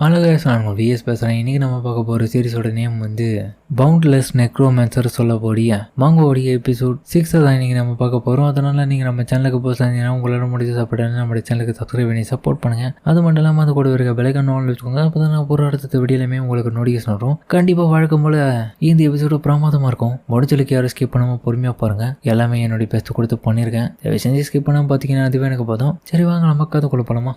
Hello guys, நான் உங்கள் vs பேசுகிறேன். இன்றைக்கி நம்ம பார்க்க போகிற சீரிஸோட நேம் வந்து பவுண்ட்லெஸ் நெக்ரோமேன்சர் சொல்லக்கூடிய மாங்கோடைய எபிசோட் 6 தான் இன்றைக்கி நம்ம பார்க்க போகிறோம். அதனால் நீங்கள் நம்ம சேனலுக்கு போஸ்ட் இருந்தீங்கன்னா உங்களால் முடிஞ்ச சாப்பிட்டு நம்மளுடைய சேனலுக்கு சப்ஸ்கிரைப் பண்ணி சப்போர்ட் பண்ணுங்கள். அது மட்டும் இல்லாமல் அது கூட இருக்க பெலைக்கான ஆன் வச்சுக்கோங்க. அப்போ தான் நான் ஒரு அடுத்த வீடியோலையுமே உங்களுக்கு நோட்டிஃபிகேஷன் வரும். கண்டிப்பாக வழக்கம் போல் இந்த எபிசோடு பிரமாதமாக இருக்கும். முடிச்சலுக்கு யாரும் ஸ்கிப் பண்ணாமல் பொறுமையாக பாருங்கள். எல்லாமே என்னுடைய பெஸ்ட் கொடுத்து பண்ணியிருக்கேன். தயவு செஞ்சு ஸ்கிப் பண்ணாமல் பார்த்தீங்கன்னா அதுவே எனக்கு போதும். சரி வாங்க நம்ம கதைக்குள்ள போகலாமா.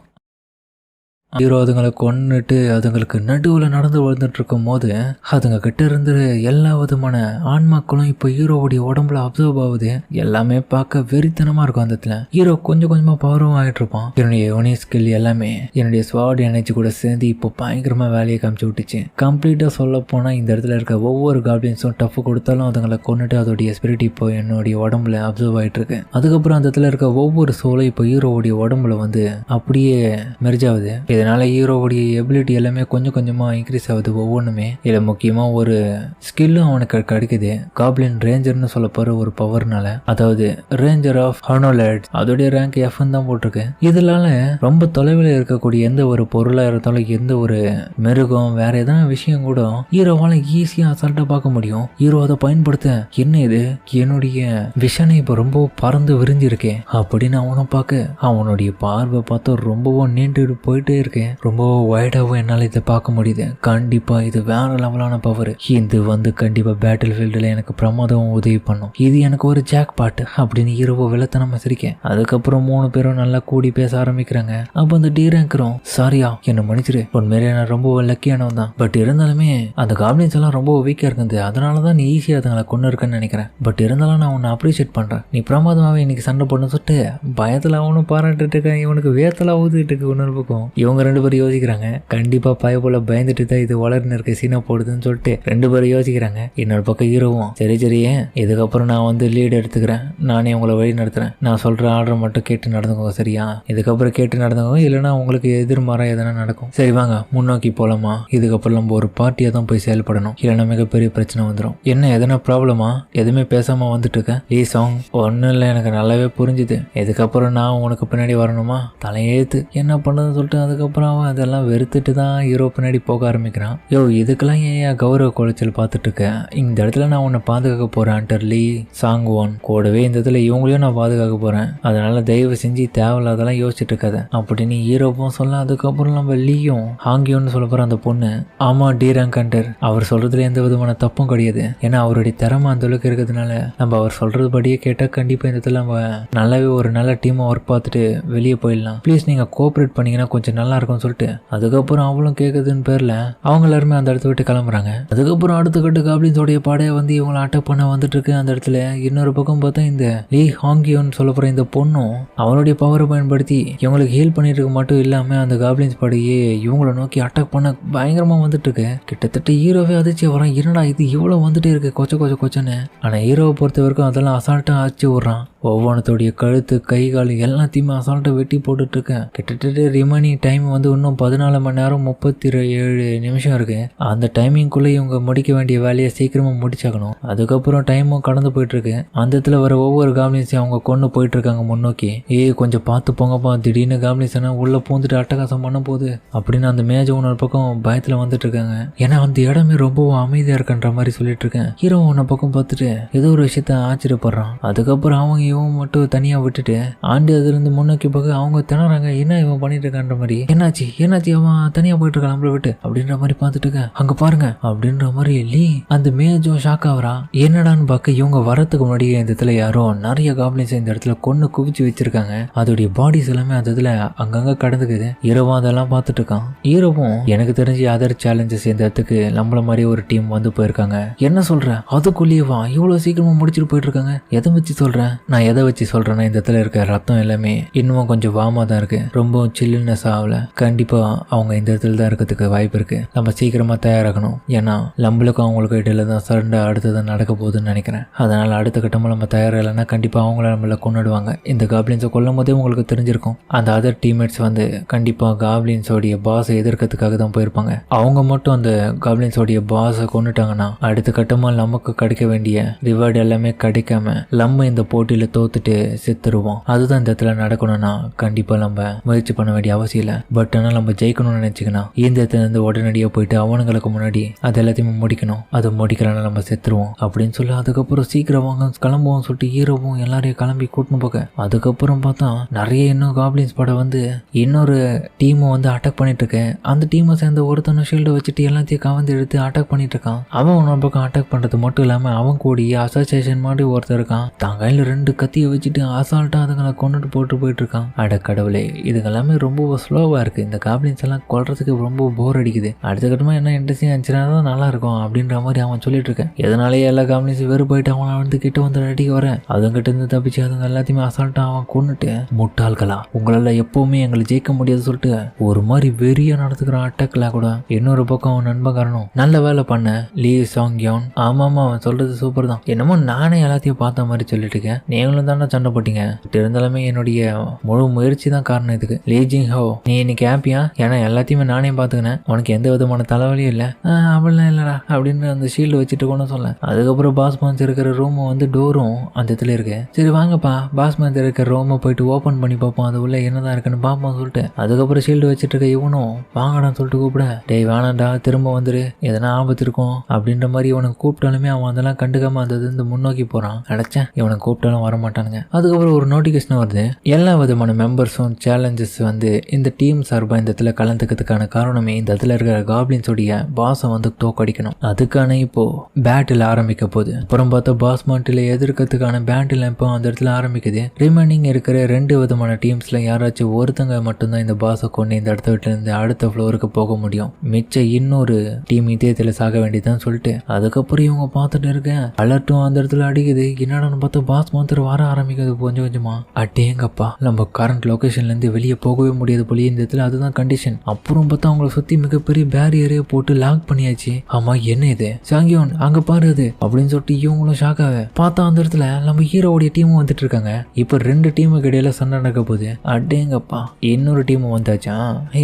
ஹீரோ அதுங்களை கொன்னுட்டு அதுங்களுக்கு நடுவில் நடந்து வந்துட்டு இருக்கும் போது அதுங்க கிட்ட இருந்து எல்லா விதமான ஆன்மாக்களும் இப்போ ஹீரோவுடைய உடம்புல அப்சர்வ் ஆகுது. எல்லாமே பார்க்க வெறித்தனமா இருக்கும். அந்த இடத்துல ஹீரோ கொஞ்சம் கொஞ்சமா பவரும் ஆகிட்டு இருப்பான். என்னுடைய யூனி ஸ்கில் எல்லாமே என்னுடைய ஸ்வாட் எனர்ஜி கூட சேர்ந்து இப்போ பயங்கரமா வேலையை காமிச்சு விட்டுச்சு. கம்ப்ளீட்டா சொல்ல போனா இந்த இடத்துல இருக்க ஒவ்வொரு காப்ளின்ஸும் டஃப் கொடுத்தாலும் அதுங்களை கொன்னுட்டு அதோடைய ஸ்பிரிட் இப்போ என்னுடைய உடம்புல அப்சர்வ் ஆகிட்டு இருக்கு. அதுக்கப்புறம் அந்த இடத்துல இருக்க ஒவ்வொரு சோலும் இப்போ ஹீரோவுடைய உடம்புல வந்து அப்படியே மெர்ஜ் ஆகுது. இதனால ஹீரோவுடைய எபிலிட்டி எல்லாமே கொஞ்சம் கொஞ்சமா இன்க்ரீஸ் ஆகுது ஒவ்வொன்றுமே. இதில் முக்கியமா ஒரு ஸ்கில்லும் அவனுக்கு கிடைக்குது. காப்ளின் ரேஞ்சர்னு சொல்ல போற ஒரு பவர்னால, அதாவது ரேஞ்சர் ஆஃப் ஹர்னோலேட், அதோடைய ரேங்க் F தான் போட்டிருக்கு. இதனால ரொம்ப தொலைவில் இருக்கக்கூடிய எந்த ஒரு பொருளா இருந்தாலும் எந்த ஒரு மிருகம் வேற ஏதாவது விஷயம் கூட ஹீரோவால ஈஸியா அசால்ட்டா பார்க்க முடியும். ஹீரோ அதை பயன்படுத்த என்ன இது என்னுடைய விஷனை இப்போ ரொம்ப பறந்து விரிஞ்சிருக்கேன் அப்படின்னு அவனை பார்க்க அவனுடைய பார்வை பார்த்தா ரொம்பவும் நீண்டு போயிட்டே இருக்கேன். ரொம்ப வைடாகவும் என்னால் இதை பார்க்க முடியுது. கண்டிப்பா இது வேற லெவலான பவர். இது வந்து கண்டிப்பா பேட்டில் ஃபீல்டில் எனக்கு பிரமாதம் உதவி பண்ணும். இது எனக்கு ஒரு ஜாக் பாட்டு அப்படின்னு ஹீரோவை வெள்ளத்தனமா சிரிக்கேன். அதுக்கப்புறம் 3 பேரும் நல்லா கூடி பேச ஆரம்பிக்கிறாங்க. அப்போ அந்த டி ரேங்கரும் சாரியா என்ன மன்னிச்சிரு, உண்மையிலே நான் ரொம்ப லக்கியானவன் தான். பட் இருந்தாலுமே அந்த காப்ளின்ஸ் எல்லாம் ரொம்ப வீக்கா இருக்குது. அதனாலதான் நீ ஈஸியா அதுங்களை கொண்டு இருக்கன்னு நினைக்கிறேன். பட் இருந்தாலும் நான் உன்னை அப்ரிஷியேட் பண்றேன். நீ பிரமாதமாவே இன்னைக்கு சண்டை போடணும்னு சொல்லிட்டு பயத்துல அவனும் பாராட்டுட்டு இருக்கேன். இவனுக்கு வேத்தலா ஊதிட்டு இருக்கு. ஒன்னு பக்கம் இவங்க 2 பேரும் யோசிக்கிறாங்க. கண்டிப்பா பயபோல பயந்துட்டு தான் இது வளர்ந்து இருக்க சீனா போடுதுன்னு சொல்லிட்டு 2 பேரும் யோசிக்கிறாங்க. இன்னொரு பக்கம் ஹீரோவும் சரி இதுக்கப்புறம் நான் வந்து லீடு எடுத்துக்கிறேன், நானே உங்களை வழி நடத்துறேன், நான் சொல்ற ஆர்டர் மட்டும் கேட்டு நடந்துக்கோங்க சரியா, இதுக்கப்புறம் கேட்டு நடந்துக்கோங்க, இல்லைன்னா உங்களுக்கு எதிர்மாறா எதனா நடக்கும். சரி வாங்க முன்னோக்கி போலாமா. இதுக்கப்புறம் நம்ம ஒரு பார்ட்டியா தான் போய் செயல்படணும், இல்லைன்னா மிகப்பெரிய பிரச்சனை வந்துடும். என்ன எதனா ப்ராப்ளமா? எதுவுமே பேசாம வந்துட்டு இருக்கேன். சாங் ஒன்னும் இல்லை, எனக்கு நல்லாவே புரிஞ்சுது. இதுக்கப்புறம் நான் உனக்கு பின்னாடி வரணுமா? தலையேத்து என்ன பண்ணதுன்னு சொல்லிட்டு அதுக்கப்புறம் அவன் அதெல்லாம் வெறுத்துட்டு தான் ஹீரோ பின்னாடி போக ஆரம்பிக்கிறான். இதுக்கெல்லாம் ஏன் கௌரவ குலைச்சல் பார்த்துட்டு இருக்க? இந்த இடத்துல நான் உன்னை பாதுகாக்க போறேன். லீ சாங் ஒன் கூடவே இந்த இடத்துல இவங்களையும் நான் பாதுகாக்க போறேன். அதனால தயவு செஞ்சு தேவையில்லாதெல்லாம் யோசிச்சுட்டு இருக்காத அப்படின்னு ஹீரோவும் சொல்ல. அதுக்கப்புறம் நம்ம லீயும் ஹாங்கியோன்னு சொல்ல போற அந்த பொண்ணு, ஆமா டி ரேங்க் ஹண்டர், அவர் சொல்றதுல எந்த விதமான தப்பும் கிடையாது. ஏன்னா அவருடைய திறமை அந்த அளவுக்கு இருக்கிறதுனால நம்ம அவர் சொல்றது படியே கேட்டா கண்டிப்பா இந்த இடத்துல நம்ம நல்லாவே ஒரு நல்ல டீமா ஒர்க் பார்த்துட்டு வெளியே போயிடலாம். ப்ளீஸ் நீங்க கோஆபரேட் பண்ணீங்கன்னா கொஞ்சம் நல்லா இருக்கும்னு சொல்லிட்டு அதுக்கப்புறம் அவளும் கேட்குதுன்னு பேர்ல அவங்க எல்லாருமே அந்த இடத்த விட்டு கிளம்புறாங்க. அதுக்கப்புறம் அடுத்த கட்டு காப்ளின்ஸோடைய படையை வந்து இவங்களை அட்டாக் பண்ண வந்துட்டு இருக்கு. அந்த இடத்துல இன்னொரு பக்கம் பார்த்தா இந்த லீ ஹாங்கியோன்னு சொல்ல போற இந்த பொண்ணும் அவளுடைய பவரை பயன்படுத்தி இவங்களுக்கு ஹீல் பண்ணிட்டு இருக்க மட்டும் இல்லாம அந்த காப்ளின்ஸ் படையே இவங்களை நோக்கி அட்டாக் பண்ண பயங்கரமா வந்துட்டு இருக்கு. கிட்டத்தட்ட ஹீரோவே அதிர்ச்சி வரான். என்னடா இது இவ்வளவு வந்துட்டே இருக்கு கொச்சன்னு. ஆனா ஹீரோவை பொறுத்த வரைக்கும் அதெல்லாம் அசால்ட்டா ஆச்சு விடுறான். ஒவ்வொன்றத்தோடைய கழுத்து கை கால் எல்லாத்தையுமே அசால்ட்டா வெட்டி போட்டுட்டு இருக்கேன். கிட்டத்தட்ட ரிமைனிங் டைம் வந்து இன்னும் 14 மணி நேரம் 37 நிமிஷம் இருக்கு. அந்த டைமிங்குள்ள இவங்க முடிக்க வேண்டிய வேலையை சீக்கிரமா முடிச்சாகணும். அதுக்கப்புறம் டைமும் கடந்து போயிட்டு இருக்கு. அந்த இடத்துல வர ஒவ்வொரு காப்ளின்ஸையும் அவங்க கொண்டு போயிட்டு இருக்காங்க முன்னோக்கி. கொஞ்சம் பார்த்து போங்கப்பா, திடீர்னு காப்ளின்ஸ் உள்ள பூந்துட்டு அட்டகாசம் பண்ண போகுது அப்படின்னு அந்த மேஜ ஒரு பக்கம் பயத்துல வந்துட்டு இருக்காங்க. ஏன்னா அந்த இடமே ரொம்பவும் அமைதியா இருக்குன்ற மாதிரி சொல்லிட்டு இருக்கேன். ஹீரோ உன்ன பக்கம் பார்த்துட்டு ஏதோ ஒரு விஷயத்த ஆச்சரியப்படுறான். அதுக்கப்புறம் அவங்க இவன் மட்டும் தனியா விட்டுட்டு ஆண்டு அதுல இருந்து முன்னோக்கி பார்க்க அவங்க திணறாங்க. என்ன இவன் பண்ணிட்டு இருக்கான்ற மாதிரி, என்னாச்சு அவன் தனியா போயிட்டு இருக்கான் நம்மள விட்டு அப்படின்ற மாதிரி பார்த்துட்டு இருக்க. அங்க பாருங்க அப்படின்ற மாதிரி லீ அந்த மேஜும் ஷாக் ஆகுறா. என்னடான்னு பார்க்க இவங்க வரத்துக்கு முன்னாடியே இந்த இடத்துல யாரோ நிறைய காப்ளின்ஸ் இந்த இடத்துல கொண்டு குவிச்சு வச்சிருக்காங்க. அதோடைய பாடிஸ் எல்லாமே அந்த இதுல அங்கங்க கடந்துக்குது. ஹீரோவும் அதெல்லாம் பார்த்துட்டு இருக்கான். ஹீரோவும் எனக்கு தெரிஞ்சு அதர் சேலஞ்சஸ் இந்த இடத்துக்கு நம்மள மாதிரி ஒரு டீம் வந்து போயிருக்காங்க. என்ன சொல்ற? அதுக்குள்ளேயேவா இவ்வளவு சீக்கிரமா முடிச்சுட்டு போயிட்டு இருக்காங்க? எதை வச்சு சொல்றேன்? நான் எதை வச்சு சொல்றேன்னா இந்த இடத்துல இருக்க ரத்தம் எல்லாமே இன்னும் கொஞ்சம் வாமா தான் இருக்கு. ரொம்ப சில்லுனஸ் ஆகல. கண்டிப்பா அவங்க இந்த இடத்துல தான் இருக்கிறதுக்கு வாய்ப்பு இருக்கு. நம்ம சீக்கிரமா தயாராகணும். ஏன்னா நம்மளுக்கும் அவங்களுக்கு இடையில தான் சண்டை அடுத்ததான் நடக்க போகுதுன்னு நினைக்கிறேன். அதனால அடுத்த கட்டமா நம்ம தயாரா இல்லைன்னா கண்டிப்பா அவங்கள நம்மள கொண்டுடுவாங்க. இந்த காப்ளின்ஸை கொல்லும் போதே உங்களுக்கு தெரிஞ்சிருக்கும். அந்த அதர் டீம்மேட்ஸ் வந்து கண்டிப்பா காப்ளின்ஸோடைய பாஸை எதிர்க்கிறதுக்காக தான் போயிருப்பாங்க. அவங்க மட்டும் அந்த காப்ளின்ஸோடைய பாஸை கொண்டுட்டாங்கன்னா அடுத்த கட்டமா நமக்கு கிடைக்க வேண்டிய ரிவார்டு எல்லாமே கிடைக்காம நம்ம இந்த போட்டியில தோத்துட்டு செத்துருவோம். அதுதான் இந்த இடத்துல நடக்கணும்னா கண்டிப்பா நம்ம முயற்சி பண்ண வேண்டிய அவசியம் இல்லை. பட் ஆனால் நம்ம ஜெயிக்கணும்னு நினைச்சுக்கணும் இந்த இடத்துல இருந்து உடனடியாக போயிட்டு அவனுங்களுக்கு முன்னாடி அது எல்லாத்தையுமே முடிக்கணும். அதை முடிக்கலன்னா நம்ம செத்துருவோம் அப்படின்னு சொல்லி அதுக்கப்புறம் சீக்கிரம் வாங்க கிளம்புவோம் சொல்லிட்டு ஹீரோவும் எல்லாரையும் கிளம்பி கூட்டணும் போக. அதுக்கப்புறம் பார்த்தா நிறைய இன்னும் காப்ளின்ஸ் படம் வந்து இன்னொரு டீமை வந்து அட்டாக் பண்ணிட்டு இருக்கேன். அந்த டீமை சேர்ந்த ஒருத்தனை ஷீல்டை வச்சுட்டு எல்லாத்தையும் கவர்ந்து எடுத்து அட்டாக் பண்ணிட்டு இருக்கான். அவன் ஒரு பக்கம் அட்டாக் பண்றது மட்டும் இல்லாம அவன் கூடிய அசோசியேஷன் மாதிரி ஒருத்தர் இருக்கான். தான் கையில 2 கத்தியை வச்சுட்டு அசால்ட்டா அதுங்களை கொண்டுட்டு போயிட்டு இருக்கான். அட கடவுளே, இதுங்க எல்லாமே ரொம்ப ஸ்லோவா இருக்கு. இந்த காப்ளின்ஸ் எல்லாம் கொல்றதுக்கு ரொம்ப போர் அடிக்குது. அடுத்த கட்டமா என்ன இன்ட்ரெஸ்டிங் ஆச்சுன்னா தான் நல்லா இருக்கும் அப்படின்ற மாதிரி அவன் சொல்லிட்டு இருக்கேன். எதனாலேயே எல்லா காப்ளின்ஸும் வெறு போயிட்டு அவனை வந்து கிட்ட வந்து அடிக்க வரேன். அதுங்கிட்ட இருந்து தப்பிச்சு அதுங்க எல்லாத்தையுமே அசால்ட்டா அவன் கொண்டுட்டு முட்டாள்களா உங்களால எப்பவுமே எங்களை ஜெயிக்க முடியாது சொல்லிட்டு ஒரு மாதிரி வெறியா நடத்துக்கிற அட்டாக்ல கூட இன்னொரு பக்கம் அவன் நண்பகாரனும் நல்ல வேலை பண்ண லீ சாங்யோன். ஆமா அவன் சொல்றது சூப்பர் தான். என்னமோ நானே எல்லாத்தையும் பார்த்த மாதிரி சொல்லிட்டு இருக்கேன். நீங்களும் தானே சண்டை போட்டீங்க. இருந்தாலுமே என்னுடைய முழு முயற்சி தான் காரணம் இதுக்கு. லீ ஜிங் ஹோ, நீ இன்னைக்கு ஹாப்பியா? ஏன்னா எல்லாத்தையுமே நானே பாத்துக்கினேன். உனக்கு எந்த விதமான தலைவலியும் இல்லை. அப்படிலாம் இல்லடா அப்படின்னு அந்த ஷீல்டு வச்சுட்டு கொண்டு சொல்ல. அதுக்கப்புறம் பாஸ் மந்த் இருக்கிற ரூம் வந்து டோரும் அந்த இடத்துல இருக்கு. சரி வாங்கப்பா பாஸ் மந்த் இருக்கிற ரூமை போயிட்டு ஓபன் பண்ணி பார்ப்போம் அது உள்ள என்னதான் இருக்குன்னு பார்ப்போம் சொல்லிட்டு அதுக்கப்புறம் ஷீல்டு வச்சுட்டு இருக்க இவனும் வாங்கடான்னு சொல்லிட்டு கூப்பிட, டேய் வேணாண்டா திரும்ப வந்துரு எதனா ஆபத்து இருக்கும் அப்படின்ற மாதிரி இவனுக்கு கூப்பிட்டாலுமே அவன் அதெல்லாம் கண்டுக்காம அந்த முன்னோக்கி போறான். நினைச்சேன் இவனுக்கு கூப்பிட்டாலும் வரமாட்டானுங்க. அதுக்கப்புறம் ஒரு நோட்டிபிகேஷன் வருது. எல்லா விதமான மெம்பர்ஸும் சேலஞ்சஸ் வந்து இந்த டீம் சார்பா இந்த இடத்துல கலந்துக்கிறதுக்கான காரணமே இந்த இடத்துல இருக்கிற காப்ளின்ஸோடைய பாஸை வந்து தோக்கடிக்கணும். அதுக்கான இப்போ பேட்டில் ஆரம்பிக்க போகுது. அப்புறம் பார்த்தா பாஸ் மாட்டில எதிர்க்கிறதுக்கான பேட்டில் இப்போ அந்த இடத்துல ஆரம்பிக்குது. ரிமைனிங் இருக்கிற 2 விதமான டீம்ஸ்ல யாராச்சும் ஒருத்தங்க மட்டும்தான் இந்த பாஸை கொண்டு இந்த இடத்த விட்டு இருந்து அடுத்த ஃப்ளோருக்கு போக முடியும். மிச்சம் இன்னொரு டீம் இதயத்துல சாக வேண்டியதான் சொல்லிட்டு அதுக்கப்புறம் இவங்க பார்த்துட்டு இருக்கேன். அலர்ட்டும் அந்த இடத்துல அடிக்குது. என்னடான்னு பார்த்தா பாஸ் மாத்திரம் வர ஆரம்பிக்குது கொஞ்சம் கொஞ்சமா. அட்டேங்கப்பா நம்ம கரண்ட் லொகேஷன்ல இருந்து வெளியே போகவே முடியாது போலியே இந்த இடத்துல. அதுதான் கண்டிஷன். அப்புறம் பார்த்தா அவங்கள சுத்தி மிகப்பெரிய பேரியரே போட்டு லாக் பண்ணியாச்சு. ஆமா என்ன இது சாங்கியோன் அங்க பாரு அது அப்படின்னு சொல்லிட்டு இவங்களும் ஷாக் ஆக பார்த்தா அந்த இடத்துல நம்ம ஹீரோடைய டீமும் வந்துட்டு இருக்காங்க. இப்ப 2 டீமுக்கு இடையில சண்டை நடக்க போகுது. அடேங்கப்பா இன்னொரு டீம் வந்தாச்சா?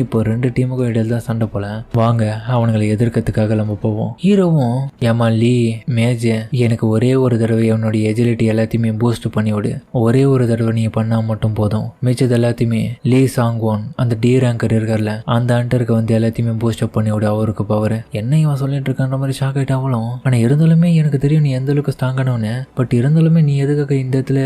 இப்போ 2 டீமுக்கும் இடையில தான் சண்டை போல. வாங்க அவனுங்களை எதிர்க்கிறதுக்காக நம்ம போவோம். ஹீரோவும் ஏமா லீ மேஜ் எனக்கு ஒரே ஒரு தடவை என்னுடைய எஜிலிட்டி எல்லாத்தையுமே பூஸ்ட் பண்ணி விடு. ஒரே ஒரு தடவை நீ பண்ணா மட்டும் போதும். மிச்சது எல்லாத்தையுமே லீ சாங்வான் அந்த டி ரேங்கர் இருக்கார்ல அந்த அண்டருக்கு வந்து எல்லாத்தையுமே பூஸ்ட் அப் பண்ணி விடு. அவருக்கு பவர் என்ன இவன் சொல்லிட்டு இருக்கான்ற மாதிரி ஷாக் ஆயிட்டு அவளும். ஆனா இருந்தாலுமே எனக்கு தெரியும் நீ எந்த அளவுக்கு ஸ்ட்ராங்கானவனு. பட் இருந்தாலுமே நீ எதுக்காக இந்த இடத்துல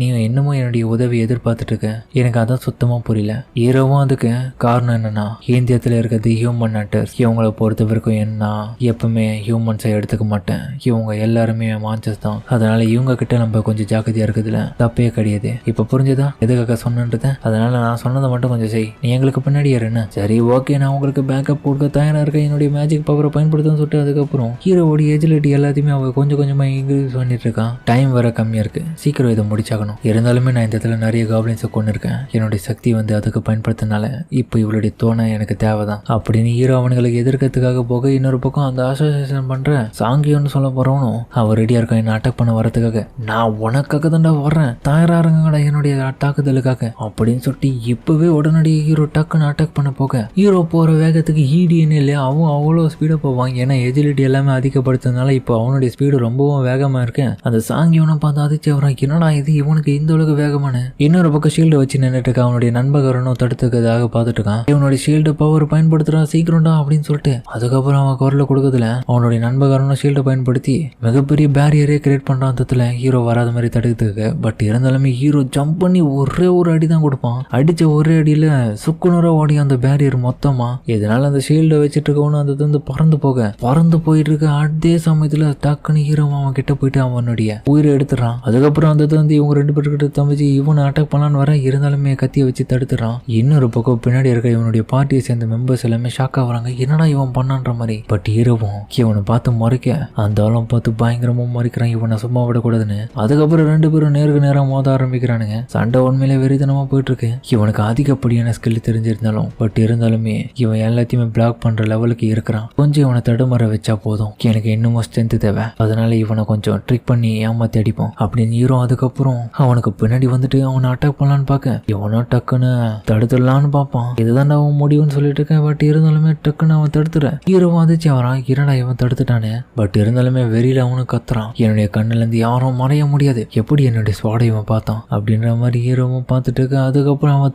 நீ என்னமோ என்னுடைய உதவி எதிர்பார்த்துட்டு இருக்க. எனக்கு அதான் சுத்தமா புரியல. ஹீரோவும் அதுக்கு காரணம் என்னன்னா இந்தியத்துல இருக்கிறது ஹியூமன் ஹண்டர்ஸ். இவங்களை பொறுத்த வரைக்கும் என்ன எப்பவுமே ஹியூமன்ஸை எடுத்துக்க மாட்டேன். இவங்க எல்லாருமே மான்சஸ் தான். அதனால இவங்க கிட்ட நம்ம கொஞ்சம் ஜாக்கிரதையா இருக்குதுல தப்பே கிடையாது. இப்ப புரிஞ்சதா எதுக்காக சொன்னது? அதனால நான் சொன்னதை மட்டும் கொஞ்சம் செய். நீ எங்களுக்கு பின்னாடி என்ன சரி ஓகே நான் உங்களுக்கு பேக்கப் கொடுக்க தயாரா இருக்கேன். என்னுடைய மேஜிக் பவரை பயன்படுத்துன்னு சொல்லிட்டு அதுக்கப்புறம் ஹீரோவோட எஜிலிட்டி எல்லாத்தையுமே அவ கொஞ்சம் கொஞ்சமா இன்க்ரீஸ் பண்ணிட்டு இருக்கான். டைம் வர கம்மியா இருக்கு. சீக்கிரம் இதை முடிச்சாகணும். இருந்தாலுமே நான் இந்த இடத்துல நிறைய காப்ளின்ஸை கொண்டு இருக்கேன். என்னுடைய சக்தி வந்து அதுக்கு பயன்படுத்தினால இப்போ இவளுடைய தோணை எனக்கு தேவைதான் அப்படின்னு ஹீரோ அவனுங்களுக்கு எதிர்க்கிறதுக்காக போக இன்னொரு பக்கம் அந்த அசோசியேஷன் பண்ற சாங்கியோன்னு சொல்ல போறவனும் அவர் ரெடியா இருக்கான் என்ன அட்டாக் பண்ண வரதுக்காக. நான் உனக்காக தான்டா வர்றேன் தயாரா இருங்கடா என்னுடைய தாக்குதலுக்காக அப்படின்னு சொல்லிட்டு இப்பவே உடனடி ஹீரோ டக்குன்னு அட்டாக் பண்ண போக ஹீரோ போற வேகத்துக்கு ஈடின்னு இல்லையா அவன் அவ்வளோ ஸ்பீடா போவான். ஏன்னா எஜிலிட்டி எல்லாமே அதிகப்படுத்துறதுனால இப்போ அவனுடைய ஸ்பீடு ரொம்பவும் வேகமா இருக்கு. அந்த சாங்கியோனை பார்த்து அதிர்ச்சி வரான். என்னடா இது இவனுக்கு இந்த அளவுக்கு வேகமான. இன்னொரு பக்கம் ஷீல்டு வச்சு நின்றுட்டு இருக்க அவனுடைய நண்பகரனும் தடுத்துக்கிறதாக பார்த்துட்டு இருக்கான். இவனுடைய ஷீல்டு பவர் பயன்படுத்துறான் சீக்கிரம்டா அப்படின்னு சொல்லிட்டு அதுக்கப்புறம் அவன் குரல கொடுக்கறதுல அவனுடைய நண்பகரனும் ஷீல்டை பயன்படுத்தி மிகப்பெரிய பேரியரே கிரியேட் பண்றான். அந்த ஹீரோ வராத மாதிரி தடுக்கிறதுக்கு. பட் இருந்தாலுமே ஹீரோ ஜம்ப் பண்ணி ஒரே ஒரு அடி தான் கொடுப்பான். அடிச்ச ஒரே அடியில சுக்குநூறா ஓடி அந்த பேரியர் மொத்தமா. இதனால அந்த ஷீல்டை வச்சுட்டு இருக்கவனும் அந்த பறந்து போயிட்டு இருக்க. அதே சமயத்துல டக்குன்னு ஹீரோ அவன் கிட்ட போயிட்டு அவனுடைய உயிரை எடுத்துறான். அதுக்கப்புறம் அந்த இவங்க 2 பேர்கிட்ட தம்பிச்சு இவனை அட்டாக் பண்ணலான்னு வர இருந்தாலுமே கத்தியை வச்சு தடுத்துறான். இன்னொரு பக்கம் பின்னாடி இருக்க இவனுடைய பார்ட்டியை சேர்ந்த மெம்பர்ஸ் எல்லாமே ஷாக் ஆகுறாங்க. என்னடா இவன் பண்ணான்ற மாதிரி. பட் ஹீரோவும் இவனை பார்த்து மறைக்க அந்த ஆளும் பார்த்து பயங்கரமா மறைக்கிறான் இவனை சும்மா விடக்கூடாதுன்னு. அதுக்கப்புறம் 2 பேரும் நேருக்கு நேரம் மோத ஆரம்பிக்கிறானுங்க. சண்டை உண்மையிலே வெறித்தனமா போயிட்டு இருக்கு. இவனுக்கு அதிகப்படியான ஸ்கில் தெரிஞ்சிருந்தாலும் பட் இருந்தாலுமே இவன் எல்லாத்தையுமே பிளாக் பண்ற லெவலுக்கு இருக்கிறான். கொஞ்சம் இவனை தடுமாற வச்சா போதும் எனக்கு இன்னமும் ஸ்ட்ரென்த் தேவை. அதனால இவனை கொஞ்சம் ட்ரிக் பண்ணி ஏமாத்தி அடிப்போம் அப்படின்னு ஹீரோ அதுக்கப்புறம் அவனுக்கு பின்னாடி வந்துட்டு அவனை அட்டாக் பண்ணலான்னு பார்க்க இவனோ டக்குன்னு தடுத்துடலான்னு பார்ப்பான். இதுதான் அவன் முடிவுன்னு சொல்லிட்டு இருக்கேன். பட் இருந்தாலுமே டக்குன்னு அவன் தடுத்துற. ஹீரோவும் அதிர்ச்சி வரான். என்னடா இவன் தடுத்துட்டானே. பட் இருந்தாலுமே வெறியில அவனும் கத்துறான். என்னுடைய கண்ணுல இருந்து யாரும் மறைய முடியாது. எப்படி என்னுடைய ஸ்வாடை இவன் பார்த்தான் அப்படின்ற மாதிரி ஹீரோவும் பார்த்துட்டு இருக்க. அதுக்கப்புறம் அவன்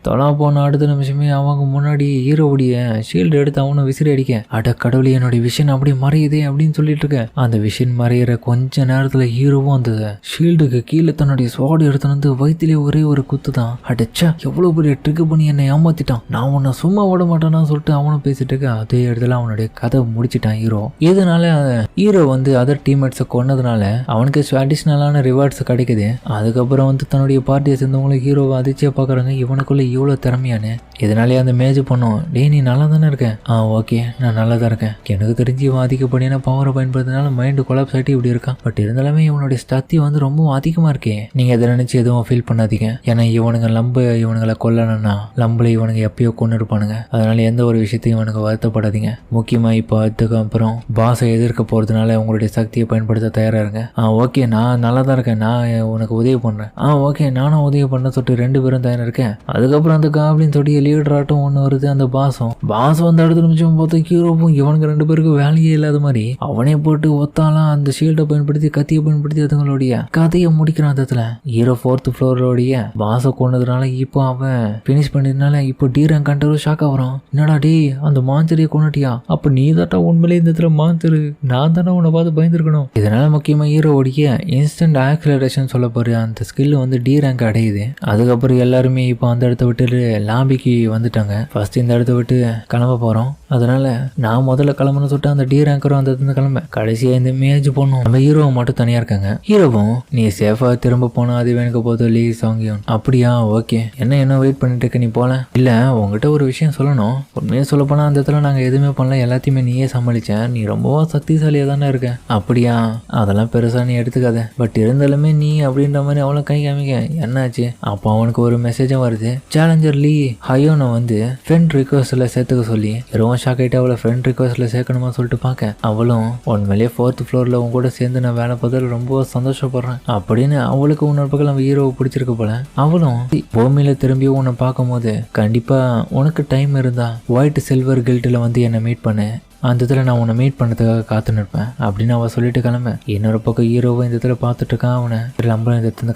தொலை போன அடுத்த நிமிஷமே அவங்க முன்னாடி ஹீரோவுடைய ஷீல்டு எடுத்து அவனை விசிறி அடிக்க, அட கடவுளே என்னுடைய விஷன் அப்படியே மறையுதே அப்படின்னு சொல்லிட்டு இருக்க. அந்த விஷன் மறையிற கொஞ்ச நேரத்துல ஹீரோவும் அந்த ஷீல்டுக்கு கீழே தன்னுடைய ஸ்வாடு எடுத்து வந்து வயிற்றுலேயே ஒரே ஒரு குத்து தான். அடச்சா எவ்வளவு பெரிய ட்ரிக் பண்ணி என்னை ஏமாத்திட்டான், நான் உன்னை சும்மா விட மாட்டான்னு சொல்லிட்டு அவனும் பேசிட்டு இருக்க. அதே இடத்துல அவனுடைய கதை முடிச்சிட்டான் ஹீரோ. இதனால ஹீரோ வந்து அதர் டீம்மேட்ஸை கொன்னதுனால அவனுக்கு அடிஷ்னலான ரிவார்ட்ஸ் கிடைக்குது. அதுக்கப்புறம் வந்து தன்னுடைய பார்ட்டியை சேர்ந்தவங்களும் ஹீரோவை அதிர்ச்சியா பாக்குறாங்க, இவனுக்குள்ள இவ்வளவு திறமையானு. இதனாலே அந்த மேஜ் பண்ணும், டே நீ நல்லா தானே இருக்கேன்? ஓகே நான் நல்லா தான் இருக்கேன். எனக்கு தெரிஞ்சு இவன் அதிகப்படியான பவரை பயன்படுத்தினால மைண்டு கொலாப்ஸ் ஆகிட்டு இப்படி இருக்கான். பட் இருந்தாலுமே இவனுடைய சக்தி வந்து ரொம்ப அதிகமா இருக்கே. நீங்க எதை நினைச்சு எதுவும் ஃபீல் பண்ணாதீங்க. ஏன்னா இவனுங்களை கொல்லணும்னா லம்பல இவனுங்க எப்பயோ கொண்டு இருப்பானுங்க. அதனால எந்த ஒரு விஷயத்தையும் இவனுக்கு வருத்தப்படாதீங்க. முக்கியமா இப்போ அதுக்கப்புறம் பாஸை எதிர்க்க போறதுனால உங்களுடைய சக்தியை பயன்படுத்த தயாரா இருங்க. ஓகே நான் நல்லா தான் இருக்கேன், நான் உனக்கு உதவி பண்றேன். ஓகே நானும் உதவி பண்ண சொல்லிட்டு 2 பேரும் தயாரா இருக்கேன். அதுக்கப்புறம் அந்த காப்ளின் தொடி லீடர் ஆட்டம் ஒன்று வருது. அந்த பாஸ் வந்து அடுத்த நிமிஷம் பார்த்து ஹீரோவும் இவனுக்கு 2 பேருக்கு வேலையே இல்லாத மாதிரி அவனே போட்டு ஒத்தாலாம் அந்த ஷீல்டை பயன்படுத்தி கத்தியை பயன்படுத்தி அதுங்களுடைய கதையை முடிக்கிறான். அந்த ஹீரோ 4th ஃப்ளோரோடைய பாஸை கொண்டதுனால இப்போ அவன் பினிஷ் பண்ணதுனால இப்போ டீரன் கண்டரும் ஷாக் ஆகுறான். என்னடா டே அந்த மாஞ்சரியை கொண்டுட்டியா? அப்ப நீ தாட்டா உண்மையிலே இந்த இடத்துல மாஞ்சரு, நான் தானே உன்னை பார்த்து பயந்துருக்கணும். இதனால முக்கியமா ஹீரோவுடைய இன்ஸ்டன்ட் ஆக்சிலரேஷன் சொல்ல போற அந்த ஸ்கில் வந்து டி ரேங்க் அடையுது. அதுக்கப்புறம் எல்லாருமே இப்போ அந்த இடத்த விட்டு லாபிக்கு வந்துட்டாங்க. ஃபர்ஸ்ட் இந்த இடத்த விட்டு கிளம்ப போறோம். அதனால நான் முதல்ல கிளம்புன்னு சொல்லிட்டு அந்த டி ரேங்கரும் அந்த கிளம்ப கடைசியா இந்த மேஜ் போனோம். நம்ம ஹீரோவை மட்டும் தனியா இருக்காங்க. ஹீரோவும் நீ சேஃபா திரும்ப போனா அது எனக்கு போதும் லீ சாங்கியும். அப்படியா ஓகே என்ன வெயிட் பண்ணிட்டு இருக்க, நீ போல. இல்ல உங்ககிட்ட ஒரு விஷயம் சொல்லணும். உண்மையை சொல்ல போனா அந்த இடத்துல நாங்க எதுவுமே பண்ணல, எல்லாத்தையுமே நீயே சமாளிச்ச. நீ ரொம்ப சக்திசாலியா தானே இருக்க. அப்படியா அதெல்லாம் பெருசா நீ எடுத்துக்காத. பட் இருந்தாலுமே நீ அப்படின்ற மாதிரி அவளும் கை காமிக்க. என்னாச்சு? அப்போ அவனுக்கு ஒரு மெசேஜும் வருது. சேலஞ்சர் லீ ஹயோனை வந்து ஃப்ரெண்ட் ரிக்வெஸ்ட்ல சேர்த்துக்க சொல்லி ரொம்ப ஷாக் ஆகிட்டு அவளை ஃப்ரெண்ட் ரிக்வெஸ்ட்ல சேர்க்கணுமா சொல்லிட்டு பார்க்க, அவளும் உண்மையிலேயே 4th ஃப்ளோர்ல உங்க கூட சேர்ந்து நான் வேலை பார்த்ததில் ரொம்ப சந்தோஷப்படுறேன் அப்படின்னு அவளுக்கு உன்னொரு பக்கம் நம்ம ஹீரோவை பிடிச்சிருக்க போல. அவளும் பூமியில திரும்பி உன்னை பார்க்கும் போது கண்டிப்பா உனக்கு டைம் இருந்தா ஒயிட் சில்வர் கில்ட்ல வந்து என்னை மீட் பண்ணு, அந்த இடத்துல நான் உன்னை மீட் பண்ணதுக்காக காத்துன்னு இருப்பேன் அப்படின்னு அவள் சொல்லிட்டு கிளம்ப. இன்னொரு பக்கம் ஹீரோவை இந்த இடத்துல பார்த்துட்டு இருக்கான். அவனை நம்பளும் இந்த இடத்துல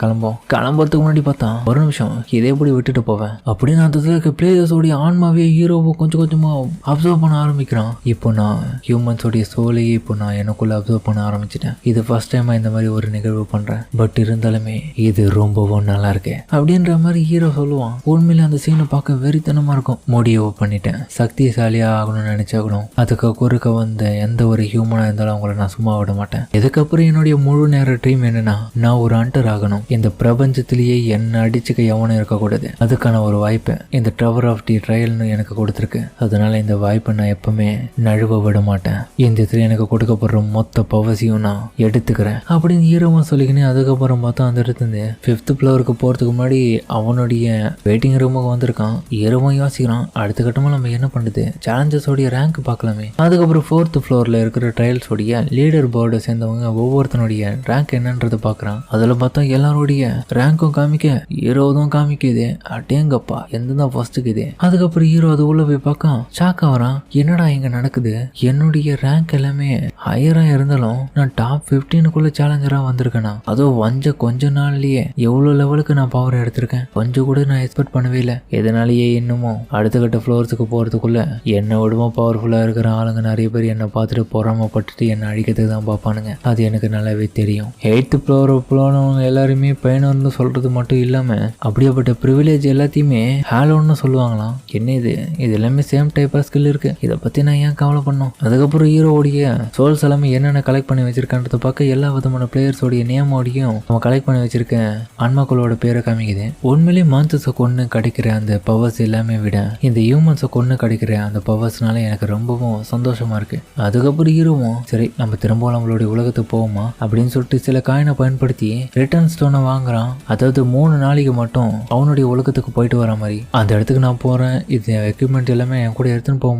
கிளம்புறதுக்கு முன்னாடி பார்த்தான், ஒரு நிமிஷம் இதே எப்படி விட்டுட்டு போவேன் அப்படின்னு அந்த இடத்துல இருக்க பிளேயர்ஸோடைய ஆன்மாவே ஹீரோவை கொஞ்சம் கொஞ்சமா அப்சர்வ் பண்ண ஆரம்பிக்கிறான். இப்போ நான் ஹியூமன்ஸோடைய சோலையே இப்போ நான் எனக்குள்ள அப்சர்வ் பண்ண ஆரம்பிச்சிட்டேன். இது ஃபர்ஸ்ட் டைமா இந்த மாதிரி ஒரு நிகழ்வு பண்றேன். பட் இருந்தாலுமே இது ரொம்பவும் நல்லா இருக்கு அப்படின்ற மாதிரி ஹீரோ சொல்லுவான். உண்மையில அந்த சீனை பார்க்க வெறித்தனமா இருக்கும். முடிவு பண்ணிட்டேன், சக்திசாலியா ஆகணும்னு நினைச்சாகணும். அதுக்கு குறுக்க வந்த எந்த ஒரு ஹியூமனா இருந்தாலும் அவங்கள நான் சும்மா விட மாட்டேன். இதுக்கப்புறம் என்னுடைய முழு நேர ட்ரீம் என்னன்னா நான் ஒரு ஹண்டர் ஆகணும். இந்த பிரபஞ்சத்திலேயே என்ன அடிச்சுக்க எவனும் இருக்கக்கூடாது. அதுக்கான ஒரு வாய்ப்பை இந்த டவர் ஆஃப் தி ட்ரையல்னு எனக்கு கொடுத்துருக்கு. அதனால இந்த வாய்ப்பை நான் எப்பவுமே நழுவ விட மாட்டேன். இந்த இடத்துல எனக்கு கொடுக்கப்படுற மொத்த பவசியும் நான் எடுத்துக்கிறேன் அப்படின்னு ஹீரோவும் சொல்லிக்கினே அதுக்கப்புறம் பார்த்தா அந்த இடத்துல 5th ஃப்ளோருக்கு போறதுக்கு முன்னாடி அவனுடைய வெயிட்டிங் ரூமுக்கு வந்திருக்கான். ஹீரோவும் யோசிக்கிறான், அடுத்த கட்டமா நம்ம என்ன பண்ணுது, சேலஞ்சர்ஸோடைய ரேங்க் பார்க்கலாமே. அதுக்கப்புறம் 4th ஃப்ளோர்ல இருக்கிற ட்ரையல்ஸோடைய லீடர் போர்டை சேர்ந்தவங்க ஒவ்வொருத்தனுடைய ரேங்க் என்னன்றதை பார்க்குறான். அதில் பார்த்தா எல்லாருடைய ரேங்க்கும் காமிக்க, ஹீரோதும் காமிக்குது. அட்டேங்கப்பா எந்ததான் ஃபர்ஸ்ட்டுக்குது. அதுக்கப்புறம் ஹீரோ அது உள்ள போய் பார்க்க ஷாக் ஆகிறான். என்னடா இங்க நடக்குது, என்னுடைய ரேங்க் எல்லாமே ஹையரா இருந்தாலும் நான் டாப் 15க்குள்ள சேலஞ்சரா வந்திருக்கேனா? அதுவும் கொஞ்ச நாள்லயே எவ்வளவு லெவலுக்கு நான் பவர் எடுத்திருக்கேன், கொஞ்சம் கூட நான் எக்ஸ்பெக்ட் பண்ணவே இல்லை. இதனாலேயே இன்னமும் அடுத்த கட்ட ஃப்ளோர்ஸுக்கு போறதுக்குள்ள என்ன விடுமா பவர்ஃபுல்லா இருக்கிற ஆளுங்க நிறைய பேர் என்னை பார்த்துட்டு பொறாமப்பட்டுட்டு என்னை அடிக்கிறதுக்கு தான் பார்ப்பானுங்க. அது எனக்கு நல்லாவே தெரியும். 8th ஃப்ளோர் போனவங்க எல்லாருமே பயனர்னு சொல்றது மட்டும் இல்லாம அப்படியேப்பட்ட ப்ரிவிலேஜ் எல்லாத்தையுமே ஹேலோன்னு சொல்லுவாங்களாம். என்ன இது எல்லாமே சேம் டைப் ஆஃப் ஸ்கில் இருக்கு, இதை பத்தி நான் ஏன் கவலை பண்ணோம். அதுக்கப்புறம் ஹீரோடைய சோல்ஸ் எல்லாமே என்னென்ன கலெக்ட் பண்ணி வச்சிருக்கான்றத பார்க்க எல்லா விதமான பிளேயர்ஸோடைய நேமோடையும் நம்ம கலெக்ட் பண்ணி வச்சிருக்க ஆன்மாக்களோட பேரை காமிக்குது. உண்மையிலேயே மான்சஸை கொண்டு கிடைக்கிற அந்த பவர்ஸ் எல்லாமே விட இந்த ஹியூமன்ஸை கொண்டு கிடைக்கிற அந்த பவர்ஸ்னால எனக்கு ரொம்பவும் சந்தோஷமா இருக்கு. அதுக்கப்புறம் ஹீரோவும் சரி நம்ம திரும்ப நம்மளுடைய உலகத்துக்கு போவோமா அப்படின்னு சொல்லிட்டு சில காயினை பயன்படுத்தி ரிட்டர்ன் ஸ்டோனை வாங்குறான். அதாவது 3 நாளைக்கு மட்டும் அவனுடைய உலகத்துக்கு போயிட்டு வர மாதிரி. அந்த இடத்துக்கு நான் போறேன், இது எக்யூப்மெண்ட் எல்லாமே என் கூட எடுத்துன்னு போக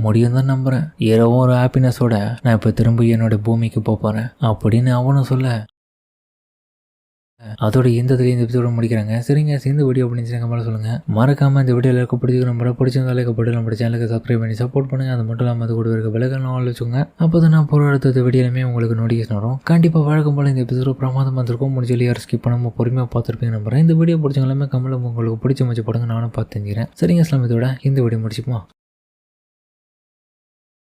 முடியும் தான் நம்புறேன். ஹீரோவும் ஒரு ஹாப்பினஸோட நான் இப்ப திரும்ப என்னோட பூமிக்கு போறேன் அப்படின்னு அவனும் சொல்ல அதோட இந்த எபிசோட முடிக்கிறாங்க. சரிங்க, இந்த வீடியோ அப்படின்னு கமெண்ட்ல சொல்லுங்க. மறக்காம இந்த வீடியோ எல்லாருக்கும் பிடிச்சிருந்தாலே நம்ம சேனலுக்கு சப்ஸ்கிரைப் பண்ணி சப்போர்ட் பண்ணுங்க. அது மட்டும் இல்லாமல் அது கூட இருக்க விலகல் வச்சுக்கோங்க. அப்போதான் நான் போகிற அடுத்த வீடியோலுமே உங்களுக்கு நோட்டிஃபிகேஷன் வரும். கண்டிப்பாக வழக்கம் போல இந்த எபிசோட பிரமாதமாக இருந்திருக்கும். முடிஞ்சு யாரும் ஸ்கிப் பண்ணாமல் பொறுமையாக பார்த்துருப்பீங்க நம்புறேன். இந்த வீடியோ பிடிச்சவங்களுமே கமெண்ட்ல உங்களுக்கு பிடிச்ச மச்சு போடுங்க, நானும் பார்த்து தெரிஞ்சுக்கிறேன். சரிங்க, இதோட இந்த வீடியோ முடிச்சுப்போம்.